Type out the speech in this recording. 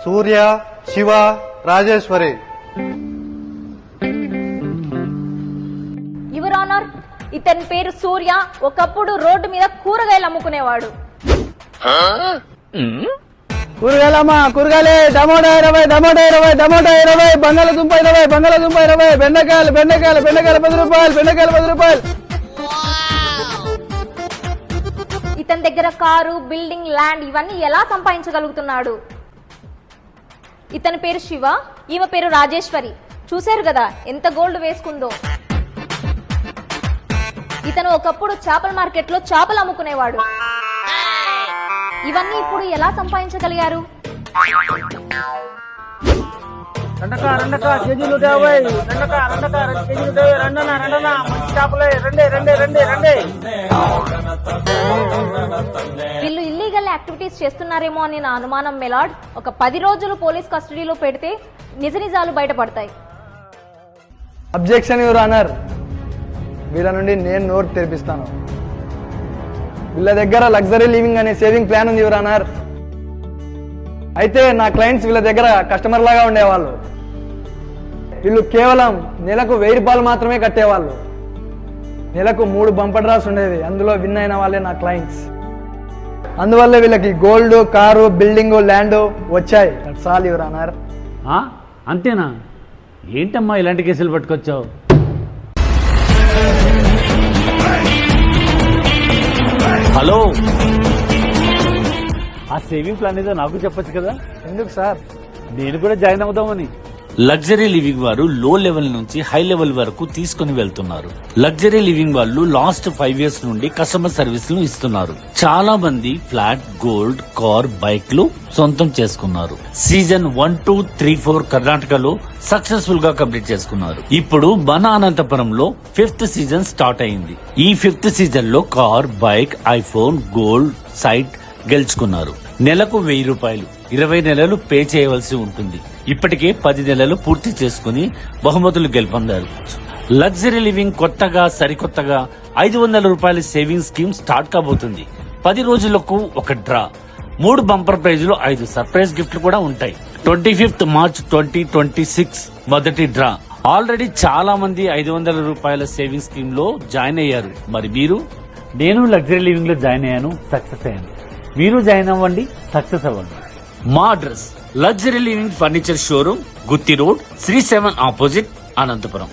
Surya, Shiva, Rajeshwari. Your honour, ఇతని పేరు సూర్య. ఒకప్పుడు రోడ్డు మీద కూరగాయలు అమ్ముకునేవాడు. కూరగాయలమ్మా, కూరగాయలే. టమోటా 20, టమోటా 20, టమోటా 20, బంగాళదుంప 20, బంగాళదుంప 20, బెండకాయలు 10 రూపాయలు, బెండకాయలు 10 రూపాయలు. ఇతని దగ్గర కారు, బిల్డింగ్, ల్యాండ్ ఇవన్నీ ఎలా సంపాదించగలుగుతున్నాడు? ఇతని పేరు శివ, ఈమె పేరు రాజేశ్వరి. చూశారు కదా ఎంత గోల్డ్ వేసుకుందో. ఇతను ఒకప్పుడు చేపల మార్కెట్ లో చేపలు అమ్ముకునేవాడు. ఇవన్నీ ఇప్పుడు ఎలా సంపాదించగలిగారు? కేజీ 150, కేజీ 150, రెండన్నా మంచి చేపలే, రండి. వీళ్ళు ఇల్లీగల్ యాక్టివిటీస్ చేస్తున్నారేమో అని నా అనుమానం మెలాడ్. ఒక 10 రోజులు పోలీస్ కస్టడీలో పెడితే నిజ నిజాలు బయటపడతాయి. అబ్జెక్షన్ యువర్ ఆనర్, వీళ్ళ నుండి నేను నోట్ తెరిపిస్తాను. వీళ్ళ దగ్గర లగ్జరీ లివింగ్ అనే సేవింగ్ ప్లాన్ ఉంది యువర్ ఆనర్. అయితే నా క్లయింట్స్ వీళ్ళ దగ్గర కస్టమర్ లాగా ఉండేవాళ్ళు. వీళ్ళు కేవలం నెలకు 1000 రూపాయలు మాత్రమే కట్టేవాళ్ళు. నెలకు 3 బంపర్ డ్రాస్ ఉండేవి, అందులో విన్ అయిన వాళ్ళే నా క్లయింట్స్. అందువల్ల వీళ్ళకి గోల్డ్, కారు, బిల్డింగ్, ల్యాండ్ వచ్చాయి. That's all your honour. అంతేనా? ఏంటమ్మా ఇలాంటి కేసులు పట్టుకొచ్చావు? హలో, ఆ సేవింగ్ ప్లాన్ ఏదో నాకు చెప్పొచ్చు కదా. ఎందుకు సార్? నేను కూడా జాయిన్ అవుదామని. లగ్జరీ లివింగ్ వారు లో లెవెల్ నుంచి హై లెవెల్ వరకు తీసుకుని వెళ్తున్నారు. లగ్జరీ లివింగ్ వాళ్ళు లాస్ట్ 5 years నుండి కస్టమర్ సర్వీస్ లు ఇస్తున్నారు. చాలా మంది ఫ్లాట్, గోల్డ్, కార్, బైక్లు సొంతం చేసుకున్నారు. సీజన్ 1, 2, 3, 4 కర్ణాటకలో సక్సెస్ఫుల్ గా కంప్లీట్ చేసుకున్నారు. ఇప్పుడు మన అనంతపురంలో 5th సీజన్ స్టార్ట్ అయింది. ఈ 5th సీజన్ లో car, bike, iPhone, gold, site గెలుచుకున్నారు. నెలకు 1000 రూపాయలు 20 నెలలు పే చేయవలసి ఉంటుంది. ఇప్పటికే 10 నెలలు పూర్తి చేసుకుని బహుమతులు గెలుపొందారు. లగ్జరీ లివింగ్ కొత్తగా సరికొత్తగా 500 రూపాయల సేవింగ్ స్కీమ్ స్టార్ట్ కాబోతుంది. 10 రోజులకు ఒక డ్రా, 3 బంపర్ ప్రైజులు, 5 సర్ప్రైజ్ గిఫ్ట్లు కూడా ఉంటాయి. 25th March 2026 మొదటి డ్రా. ఆల్రెడీ చాలా మంది 500 రూపాయల సేవింగ్ స్కీమ్ లో జాయిన్ అయ్యారు. మరి మీరు? నేను లగ్జరీ లివింగ్ లో జాయిన్ అయ్యాను, సక్సెస్ అయ్యాను. మీరు జాయిన్ అవ్వండి, సక్సెస్ అవ్వండి. మా address luxury living furniture showroom, Gutti road, Sri 7 opposite, Anantapuram.